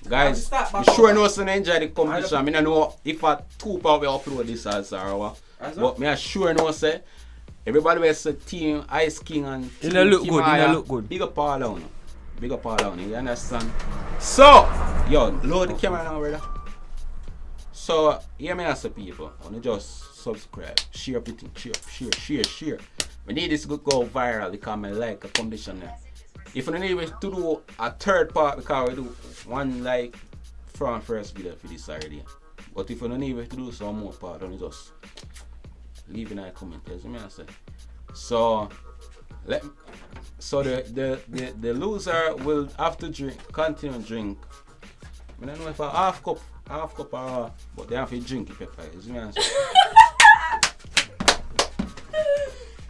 Guys, you sure know some enjoy the competition. I don't know if I two part we upload this as or but me sure know say everybody will say team Ice King and team Kemoyaaa look good. Big up Allan. Big up Allan, you understand? So, yo, load the camera now, brother. So, hear me as a people. I want to just subscribe, share everything, share. We need this to go viral because I like a competition there. If you need to do a third part because we do one like from first video for this already. But if you don't need to do some more part, then just leave in a comment. You know what I say? So the loser will have to continue to drink. I don't know if a half cup or but they have to drink it pepper. You know what I say?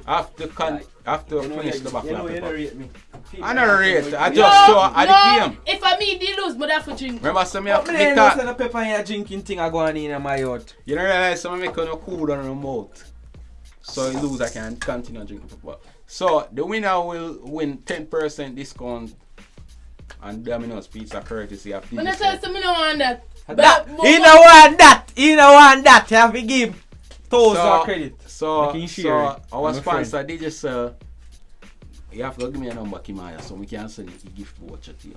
After finish the back. I don't rate. I just show at the game. If I mean they lose, but I have to drink. Remember some me the pepper and drinking thing are going in my out. You don't realize some make no cool down the mouth. So you lose, I can continue drinking pepper. So the winner will win 10% discount on Domino's Pizza courtesy of When I tell you me no want that. He don't want that. You have to give 1,000 credit. So our sponsor DJ you have to give me a number, Kemoyaaa, so we can send you a gift voucher to you.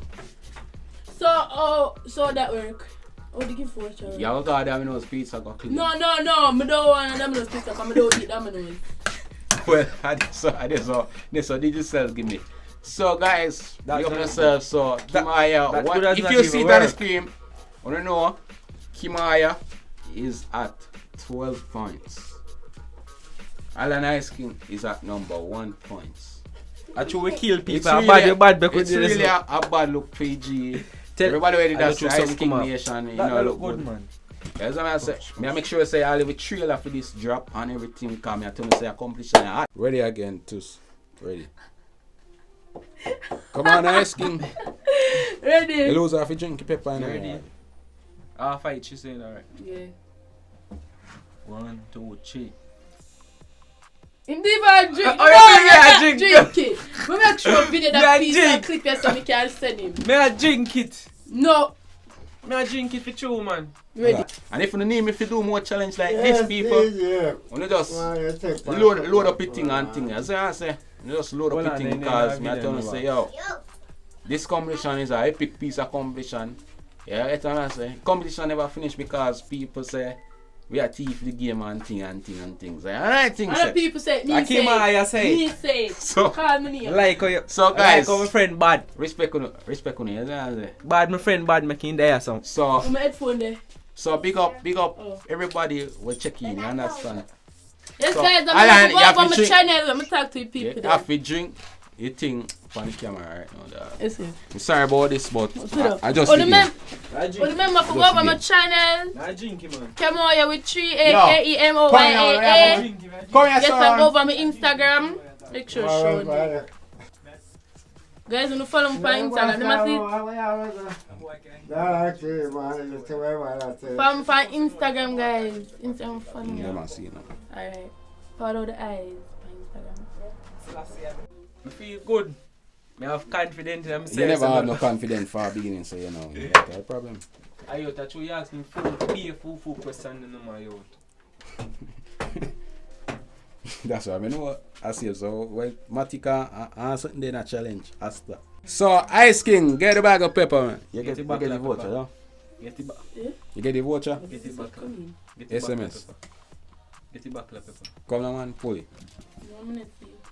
So that work. Oh, the gift voucher. Yeah, we got Domino's Pizza got clean. No, I don't want a Domino's Pizza because I don't eat Domino's. Well, so DJ give me. So guys, big up yourself. So Kemoyaaa, if you see it on the screen, I don't know, Kemoyaaa is at 12 points. Allan Ice King is at number 1 points. Actually, we kill people. It's really a bad look for EG. Everybody ready that's the Ice King Nation. You know, look good, man. That's what I say. I make sure I say I'll leave a trailer for this drop and everything. Come here, tell me say accomplishment. Ready again, Tus. Ready. Come on, Ice King. Ready. You lose half a drink pepper and ready. I'll fight, she saying alright. Yeah. 1, 2, 3. Indeed, I drink. Drink it. We make sure video that piece and clip here so we can send him. May I drink it? No. May I drink it for you, man? Ready. Yeah. And if you need me to do more challenge like this, people, you just load up it thing and thing. As I say, you just load up it thing because I tell you say, yo, this competition is an epic piece of competition. Yeah, that's what I say. Competition never finish because people say we are thief the game and things. And I think other people say me say so call me name. Like so guys, like my friend bad. Respect on you, bad my friend bad making there some. So my headphone there. So big up everybody will check in, you understand? Yes, so, guys, I'm going to my channel. I'm talk to people. You have to drink your thing on the camera right now. Yes, sir. I'm sorry about this, but I just remember to go over my channel. I drink it, man. Kemoyaaa with 3 Kemoyaaa. Yes, I'm over my Instagram. Make sure show it. Guys, when you follow me on Instagram, follow me on Instagram, guys. Instagram follow me. Alright. Follow the eyes on Instagram. I feel good. I have confidence in myself. You never have no confidence for the beginning, so you know. That's a problem. I thought you asked me full question in my youth. That's what I know. I see. So, well, Matika answer in a challenge. Asta. So, Ice King, get the bag of pepper, man. You get the voucher, yeah? Get the You get the voucher? Get the back. SMS. Get the back of pepper. Come on, man, pull it.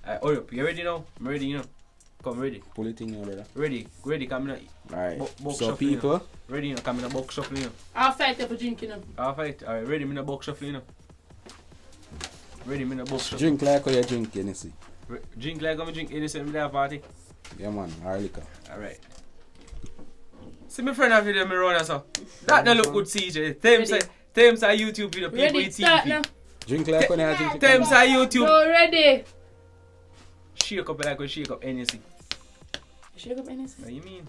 Hurry up, you ready now? I'm ready, you know. Come ready. Pull it in, brother. Ready, come in. Alright. So, people. Ready, you know, come in a box shuffle, you know. I'll fight for drinking them. I'll fight. Alright, ready, I'm in a box shuffle, you know. Ready, I'm in a box shuffle. Drink like how you drink, you see. Drink like I'm drink innocent with that party. Yeah, man, our liquor. Alright. See my friend have video me run so. That don't look good, CJ. Them say YouTube video people with TV. Drink like when I drink. Them say YouTube. No, ready. Shake up like we shake up anything. Shake up anything? What you mean?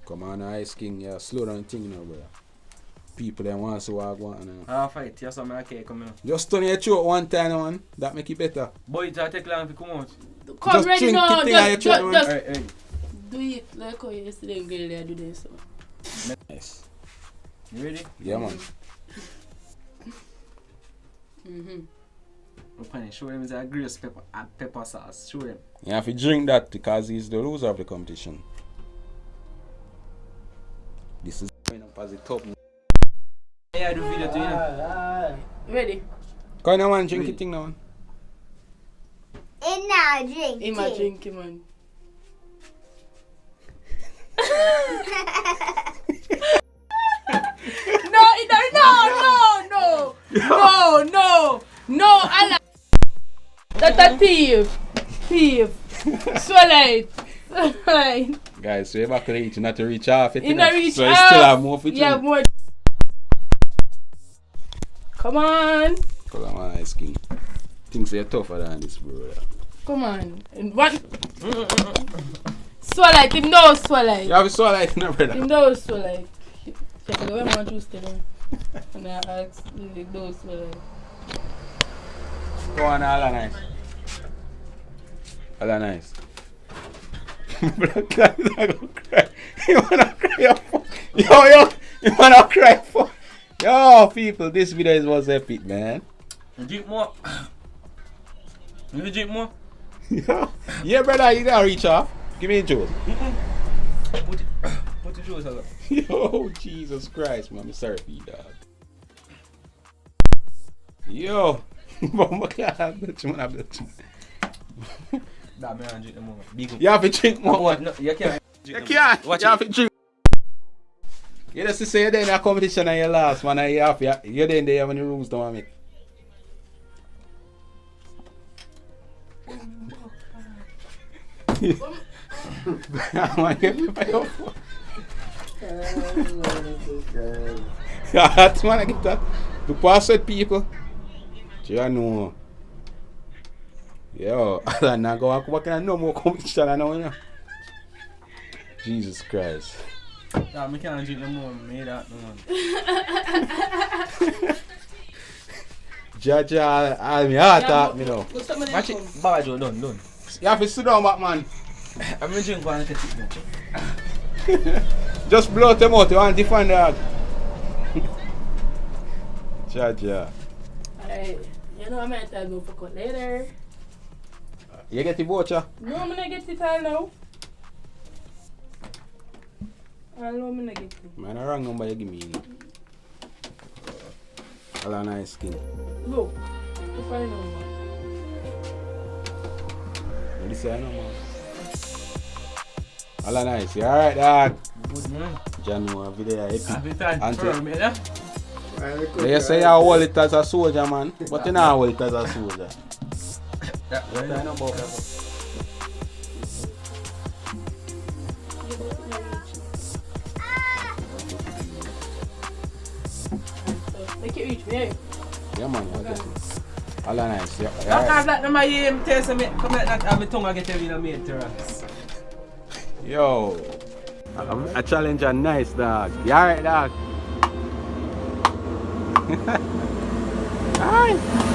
Come on, Ice King, yeah, slow down thing now, brother. People that want to walk one. I'll fight, yes, I'm okay, come here. Just turn your throat one time, man. That make it better. Boy, it take long to come out. Come just ready drink now. it Just Alright. do it like how yesterday girl there do this. So. Nice. You ready? Yeah, man. Show him the grease pepper and pepper sauce. Show him. You have to drink that because he's the loser of the competition. This is going up as a top. Yeah, I do video to you. Ready? Come on, man, drink it thing now, man. In now, drink. In my drink, man. No, Allan. That's a thief. Swallow it. Guys, so you're back to the eat, not to reach off it. You not reach so off. you still have more for Yeah, drink. more. Come on. Cause I'm an ice king. Things are tougher than this, bro. Come on. And one. Swallow it. Him no swallow it. You have to swallow it, no, brother. Him no swallow it. Check it. When man juice today. And I ask him no swallow it. Go on, Allan nice. Allan nice. Black guy is gonna cry. You wanna cry for? Yo, you wanna cry for? Yo, people, this video was epic, man. You drink more. You drink more. Yo, yeah, brother, you gotta reach off. Give me a juice. Put the juice out. Yo, Jesus Christ, man, I'm sorry for you, dog. Yo, Bomba can't have that, man. That man drink the more. Big up. You have to drink more. No, you can't. You can't. Watch you have it. to drink. You just say you're there in a competition and you lost, man. And you're there in there when the rules don't make. I want to get pepper your phone. That's when I get that. The password people. You know. Yo, I'm not going to come back no more competition now, you know. Jesus Christ. Nah, I can't drink no more. Me that no man. Jaja, I'm here to talk me now. Watch it. Bobajoe, done. You have to sit down, Batman. I'm going to drink one and take it now. Just blow them out, you want to defend that. Jaja. Alright. You know I'm going to go for cut later. You get the voucher? No, I'm going to get it all now. I know I'm going to get it. Man, the wrong number you give me. Allan nice skin. Look. If I know, man. What do you say, no, man? Allan nice, you alright, dog? Good man. Janu, video epic. Happy time. Auntie. Firm, you know? They say you hold it as a soldier, man. But you don't hold it as a soldier. Yeah. What do you know about that? Make it reach me. Yeah, man, I get it. Allan nice, yeah. I can't let my aim taste me. Come like that, and my tongue get heavy in a maintenance. Yo, a challenger nice, dog. You alright, dog? Alright.